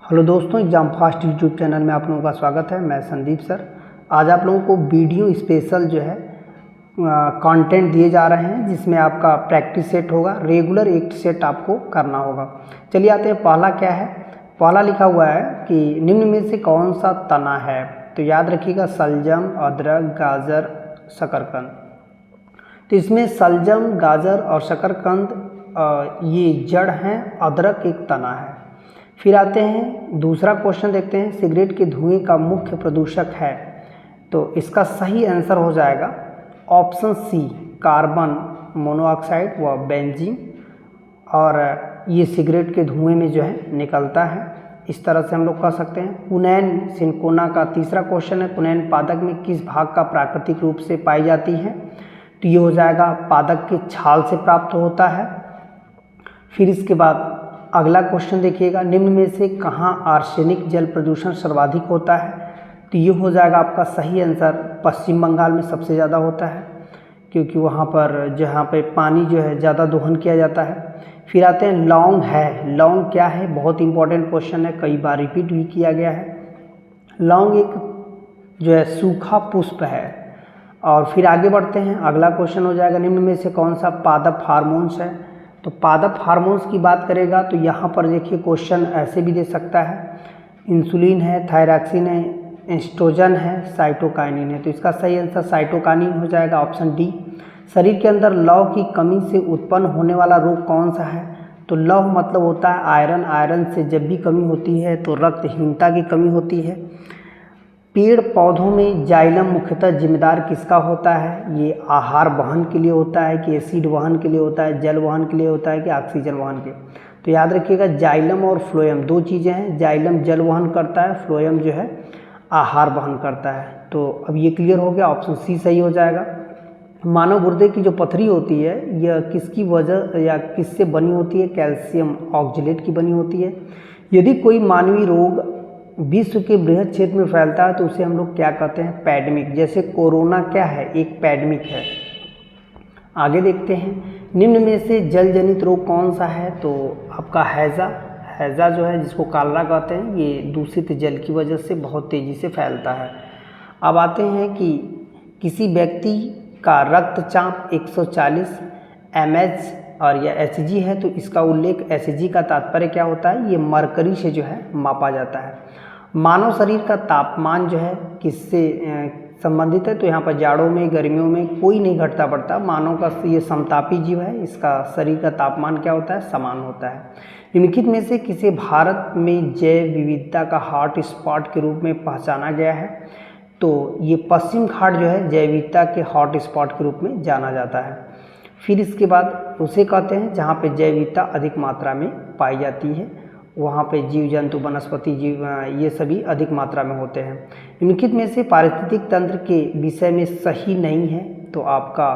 Hello दोस्तों, exam fast YouTube channel में आप लोगों का स्वागत है। मैं संदीप सर। आज आप लोगों को वीडियो स्पेशल जो है कंटेंट दिए जा रहे हैं, जिसमें आपका प्रैक्टिस सेट होगा। रेगुलर एक सेट आपको करना होगा। चलिए आते हैं, पहला क्या है। पहला लिखा हुआ है कि निम्न में से कौन सा तना है। तो याद रखिएगा, सलजम, अदरक, गाजर, शकरकंद। तो इसमें सलजम, गाजर और शकरकंद ये जड़ हैं, अदरक एक तना है। फिर आते हैं, दूसरा क्वेश्चन देखते हैं। सिगरेट के धुएं का मुख्य प्रदूषक है। तो इसका सही आंसर हो जाएगा ऑप्शन सी, कार्बन मोनोऑक्साइड व बेंजीन। और ये सिगरेट के धुएं में जो है निकलता है। इस तरह से हम लोग कह सकते हैं। कुनैन सिनकोना का तीसरा क्वेश्चन है, कुनैन पादप में किस भाग का प्राकृतिक रूप से पाई जाती है। तो ये हो जाएगा पादप के छाल से प्राप्त होता है। फिर इसके बाद अगला क्वेश्चन देखिएगा, निम्न में से कहाँ आर्सेनिक जल प्रदूषण सर्वाधिक होता है। तो ये हो जाएगा आपका सही आंसर, पश्चिम बंगाल में सबसे ज़्यादा होता है, क्योंकि वहाँ पर जहाँ पे पानी जो है ज़्यादा दोहन किया जाता है। फिर आते हैं, लौंग है। लौंग क्या है, बहुत इंपॉर्टेंट क्वेश्चन है, कई बार रिपीट भी किया गया है। लौंग एक जो है सूखा पुष्प है। और फिर आगे बढ़ते हैं, अगला क्वेश्चन हो जाएगा, निम्न में से कौन सा पादप हार्मोन्स है। तो पादप हार्मोन्स की बात करेगा तो यहाँ पर देखिए क्वेश्चन ऐसे भी दे सकता है, इंसुलिन है, थायरॉक्सिन है, एस्ट्रोजन है, साइटोकाइनिन है। तो इसका सही आंसर साइटोकाइनिन हो जाएगा, ऑप्शन डी। शरीर के अंदर लौह की कमी से उत्पन्न होने वाला रोग कौन सा है। तो लौह मतलब होता है आयरन। आयरन से जब भी कमी होती है तो रक्तहीनता की कमी होती है। पेड़ पौधों में जाइलम मुख्यतः जिम्मेदार किसका होता है। ये आहार वहन के लिए होता है कि एसिड वहन के लिए होता है, जल वहन के लिए होता है कि ऑक्सीजन वहन के। तो याद रखिएगा, जाइलम और फ्लोएम दो चीज़ें हैं। जाइलम जल वहन करता है, फ्लोएम जो है आहार वहन करता है। तो अब ये क्लियर हो गया, ऑप्शन सी सही हो जाएगा। मानव गुर्दे की जो पथरी होती है, यह किसकी वजह या किससे बनी होती है। कैल्शियम ऑक्जेलेट की बनी होती है। यदि कोई मानवीय रोग विश्व के बृहद क्षेत्र में फैलता है तो उसे हम लोग क्या कहते हैं, पैडेमिक। जैसे कोरोना क्या है, एक पैडेमिक है। आगे देखते हैं, निम्न में से जल जनित रोग कौन सा है। तो आपका हैजा। हैजा जो है, जिसको कालरा कहते हैं, ये दूषित जल की वजह से बहुत तेज़ी से फैलता है। अब आते हैं कि किसी व्यक्ति का रक्तचाप 140 mH और यह Hg है, तो इसका उल्लेख Hg का तात्पर्य क्या होता है, ये मरकरी से जो है मापा जाता है। मानव शरीर का तापमान जो है किससे संबंधित है। तो यहाँ पर जाड़ों में, गर्मियों में कोई नहीं घटता बढ़ता। मानव का ये समतापी जीव है, इसका शरीर का तापमान क्या होता है, समान होता है। निम्नलिखित में से किसे भारत में जैव विविधता का हॉट स्पॉट के रूप में पहचाना गया है। तो ये पश्चिम घाट जो है जैव विविधता के हॉट स्पॉट के रूप में जाना जाता है। फिर इसके बाद उसे कहते हैं जहाँ पे जैव विविधता अधिक मात्रा में पाई जाती है, वहाँ पे जीव जंतु, वनस्पति जीव, ये सभी अधिक मात्रा में होते हैं। निम्नलिखित में से पारिस्थितिक तंत्र के विषय में सही नहीं है। तो आपका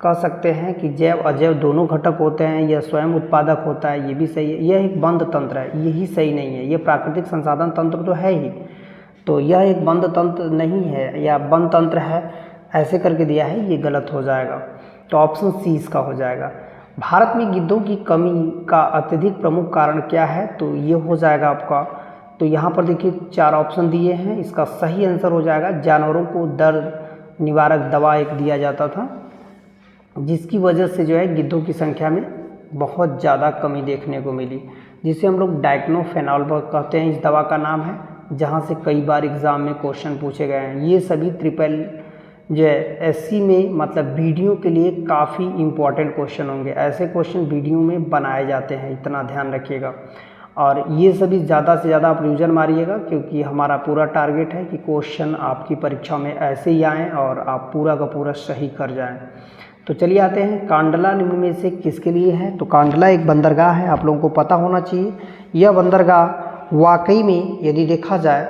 कह सकते हैं कि जैव अजैव दोनों घटक होते हैं, यह स्वयं उत्पादक होता है, ये भी सही है। यह एक बंद तंत्र है, यही सही नहीं है। यह प्राकृतिक संसाधन तंत्र तो है ही, तो यह एक बंद तंत्र नहीं है या बंद तंत्र है, ऐसे करके दिया है, ये गलत हो जाएगा। तो ऑप्शन सी इसका हो जाएगा। भारत में गिद्धों की कमी का अत्यधिक प्रमुख कारण क्या है। तो ये हो जाएगा आपका, तो यहाँ पर देखिए 4 ऑप्शन दिए हैं, इसका सही आंसर हो जाएगा जानवरों को दर्द निवारक दवा एक दिया जाता था, जिसकी वजह से जो है गिद्धों की संख्या में बहुत ज़्यादा कमी देखने को मिली, जिसे हम लोग डाइक्लोफेनाक कहते हैं। इस दवा का नाम है, जहाँ से कई बार एग्ज़ाम में क्वेश्चन पूछे गए हैं। ये सभी ट्रिपल जो है एससी में, मतलब वीडियो के लिए काफ़ी इम्पॉर्टेंट क्वेश्चन होंगे। ऐसे क्वेश्चन वीडियो में बनाए जाते हैं, इतना ध्यान रखिएगा। और ये सभी ज़्यादा से ज़्यादा आप रिवीजन मारिएगा, क्योंकि हमारा पूरा टारगेट है कि क्वेश्चन आपकी परीक्षा में ऐसे ही आएँ और आप पूरा का पूरा सही कर जाएँ। तो चलिए आते हैं, कांडला निम्न में से किसके लिए है। तो कांडला एक बंदरगाह है, आप लोगों को पता होना चाहिए। यह बंदरगाह वाकई में यदि देखा जाए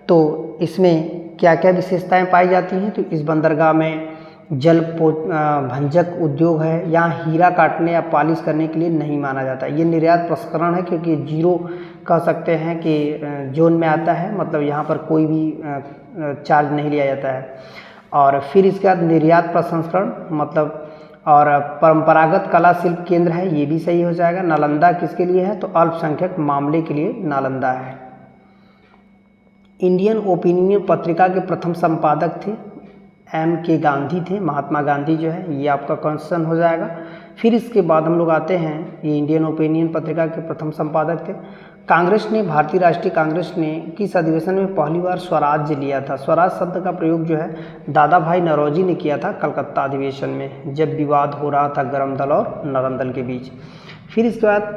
तो इसमें क्या क्या विशेषताएं पाई जाती हैं। तो इस बंदरगाह में जल भंजक उद्योग है। यहाँ हीरा काटने या पॉलिश करने के लिए नहीं माना जाता। ये निर्यात प्रसंस्करण है, क्योंकि जीरो कह सकते हैं कि जोन में आता है, मतलब यहाँ पर कोई भी चार्ज नहीं लिया जाता है। और फिर इसके बाद निर्यात प्रसंस्करण मतलब, और परंपरागत कला शिल्प केंद्र है, ये भी सही हो जाएगा। नालंदा किसके लिए है। तो अल्पसंख्यक मामले के लिए नालंदा है। इंडियन ओपिनियन पत्रिका के प्रथम संपादक थे M.K. गांधी थे, महात्मा गांधी जो है, ये आपका क्वेश्चन हो जाएगा। फिर इसके बाद हम लोग आते हैं, ये इंडियन ओपिनियन पत्रिका के प्रथम संपादक थे। कांग्रेस ने, भारतीय राष्ट्रीय कांग्रेस ने किस अधिवेशन में पहली बार स्वराज्य लिया था? स्वराज शब्द का प्रयोग जो है दादा भाई नौरोजी ने किया था कलकत्ता अधिवेशन में, जब विवाद हो रहा था गर्म दल और नरम दल के बीच। फिर इसके बाद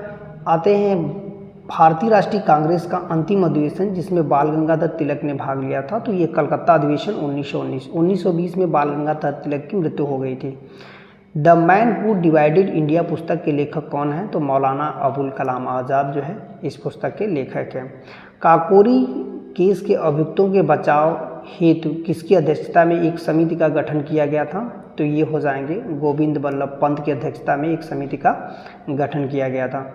आते हैं भारतीय राष्ट्रीय कांग्रेस का अंतिम अधिवेशन जिसमें बाल गंगाधर तिलक ने भाग लिया था, तो ये कलकत्ता अधिवेशन 1919। 1920 में बाल गंगाधर तिलक की मृत्यु हो गई थी। The man who divided India पुस्तक के लेखक कौन है? तो मौलाना अबुल कलाम आज़ाद जो है इस पुस्तक के लेखक हैं। काकोरी केस के अभियुक्तों के बचाव हेतु किसकी अध्यक्षता में एक समिति का गठन किया गया था? तो ये हो जाएंगे गोविंद बल्लभ पंत की अध्यक्षता में एक समिति का गठन किया गया था।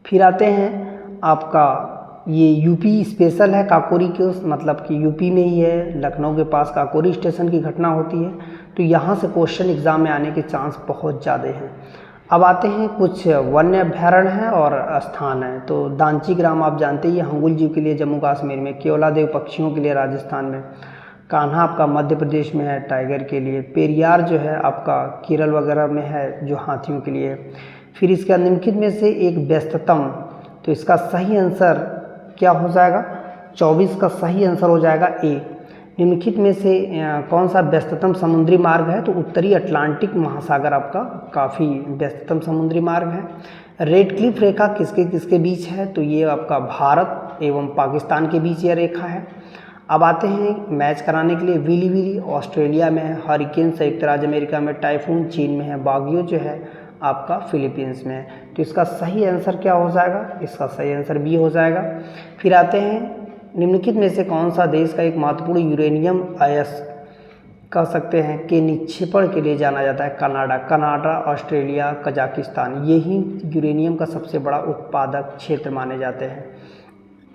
फिर आते हैं आपका ये यूपी स्पेशल है काकोरी केस, मतलब कि यूपी में ही है, लखनऊ के पास काकोरी स्टेशन की घटना होती है, तो यहाँ से क्वेश्चन एग्जाम में आने के चांस बहुत ज़्यादा हैं। अब आते हैं कुछ वन्य अभ्यारण्य हैं और स्थान हैं। तो दांची ग्राम आप जानते ही, हंगुल जीव के लिए जम्मू कश्मीर में, केवलादेव पक्षियों के लिए राजस्थान में, कान्हा आपका मध्य प्रदेश में है टाइगर के लिए, पेरियार जो है आपका केरल वगैरह में है जो हाथियों के लिए। फिर इसके निम्नलिखित में से एक व्यस्ततम, तो इसका सही आंसर क्या हो जाएगा? 24 का सही आंसर हो जाएगा ए। निम्नलिखित में से कौन सा व्यस्ततम समुद्री मार्ग है? तो उत्तरी अटलांटिक महासागर आपका काफ़ी व्यस्ततम समुद्री मार्ग है। रेड क्लिफ रेखा किसके किसके बीच है? तो ये आपका भारत एवं पाकिस्तान के बीच यह रेखा है। अब आते हैं मैच कराने के लिए, विली विली ऑस्ट्रेलिया में है, हरिकेन संयुक्त राज्य अमेरिका में, टाइफून चीन में है, बागियो जो है आपका फिलीपींस में है। तो इसका सही आंसर क्या हो जाएगा? इसका सही आंसर बी हो जाएगा। फिर आते हैं निम्नलिखित में से कौन सा देश का एक महत्वपूर्ण यूरेनियम अयस्क कह सकते हैं के निक्षेपण के लिए जाना जाता है? कनाडा। कनाडा, ऑस्ट्रेलिया, कजाकिस्तान, यही यूरेनियम का सबसे बड़ा उत्पादक क्षेत्र माने जाते हैं।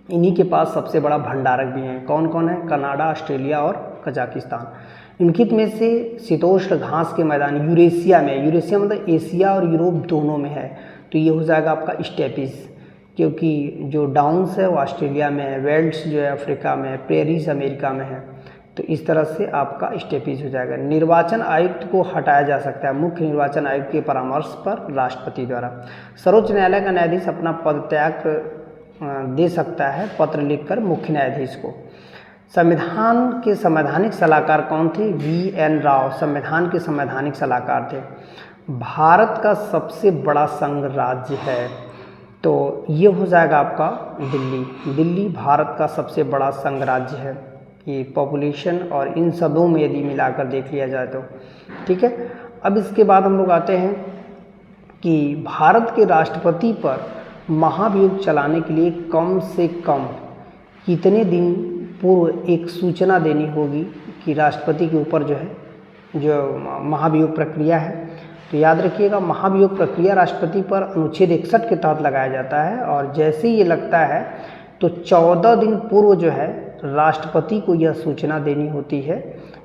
इन्हीं के पास सबसे बड़ा भंडारक भी है। कौन कौन है? कनाडा, ऑस्ट्रेलिया और कजाकिस्तान। निम्नलिखित में से शीतोष्ण घास के मैदान यूरेशिया में, यूरेशिया मतलब एशिया और यूरोप दोनों में है, तो ये हो जाएगा आपका स्टेपिस, क्योंकि जो डाउन्स है वो ऑस्ट्रेलिया में है, वेल्ड्स जो है अफ्रीका में है, प्रेरीज अमेरिका में है, तो इस तरह से आपका स्टेपिस हो जाएगा। निर्वाचन आयुक्त को हटाया जा सकता है मुख्य निर्वाचन आयुक्त के परामर्श पर राष्ट्रपति द्वारा। सर्वोच्च न्यायालय का न्यायाधीश अपना पदत्याग दे सकता है पत्र लिखकर मुख्य न्यायाधीश को। संविधान के संवैधानिक सलाहकार कौन थे? V.N. राव संविधान के संवैधानिक सलाहकार थे। भारत का सबसे बड़ा संघ राज्य है, तो ये हो जाएगा आपका दिल्ली। दिल्ली भारत का सबसे बड़ा संघ राज्य है, ये पॉपुलेशन और इन सबों में यदि मिलाकर देख लिया जाए तो, ठीक है। अब इसके बाद हम लोग आते हैं कि भारत के राष्ट्रपति पर महाभियोग चलाने के लिए कम से कम कितने दिन पूर्व एक सूचना देनी होगी कि राष्ट्रपति के ऊपर जो है जो महाभियोग प्रक्रिया है? तो याद रखिएगा, महाभियोग प्रक्रिया राष्ट्रपति पर अनुच्छेद 61 के तहत लगाया जाता है, और जैसे ही ये लगता है तो 14 दिन पूर्व जो है राष्ट्रपति को यह सूचना देनी होती है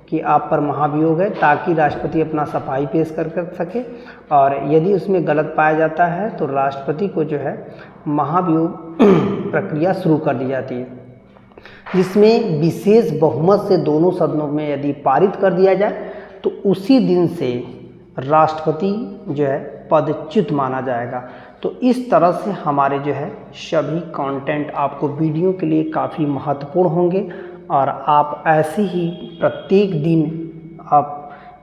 कि आप पर महाभियोग है, ताकि राष्ट्रपति अपना सफाई पेश कर सके, और यदि उसमें गलत पाया जाता है तो राष्ट्रपति को जो है महाभियोग प्रक्रिया शुरू कर दी जाती है, जिसमें विशेष बहुमत से दोनों सदनों में यदि पारित कर दिया जाए तो उसी दिन से राष्ट्रपति जो है पदच्युत माना जाएगा। तो इस तरह से हमारे जो है सभी कंटेंट आपको वीडियो के लिए काफ़ी महत्वपूर्ण होंगे, और आप ऐसे ही प्रत्येक दिन आप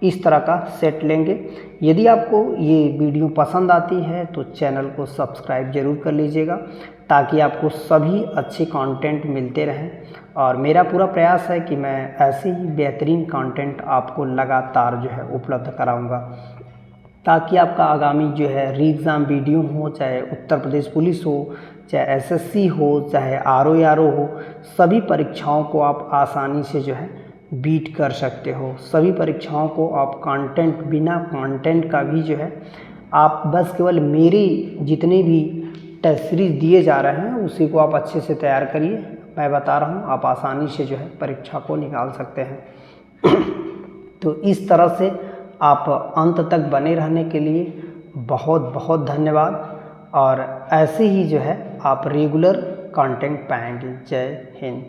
इस तरह का सेट लेंगे। यदि आपको ये वीडियो पसंद आती है तो चैनल को सब्सक्राइब जरूर कर लीजिएगा, ताकि आपको सभी अच्छे कंटेंट मिलते रहें। और मेरा पूरा प्रयास है कि मैं ऐसे ही बेहतरीन कंटेंट आपको लगातार जो है उपलब्ध कराऊंगा, ताकि आपका आगामी जो है री एग्ज़ाम वीडियो हो, चाहे उत्तर प्रदेश पुलिस हो, चाहे एसएससी हो, चाहे आरओ हो, सभी परीक्षाओं को आप आसानी से जो है बीट कर सकते हो। सभी परीक्षाओं को आप कंटेंट, बिना कंटेंट का भी जो है आप बस केवल मेरे जितने भी टेस्ट सीरीज दिए जा रहे हैं उसी को आप अच्छे से तैयार करिए। मैं बता रहा हूँ, आप आसानी से जो है परीक्षा को निकाल सकते हैं। तो इस तरह से आप अंत तक बने रहने के लिए बहुत बहुत धन्यवाद, और ऐसे ही जो है आप रेगुलर कंटेंट पाएंगे। जय हिंद।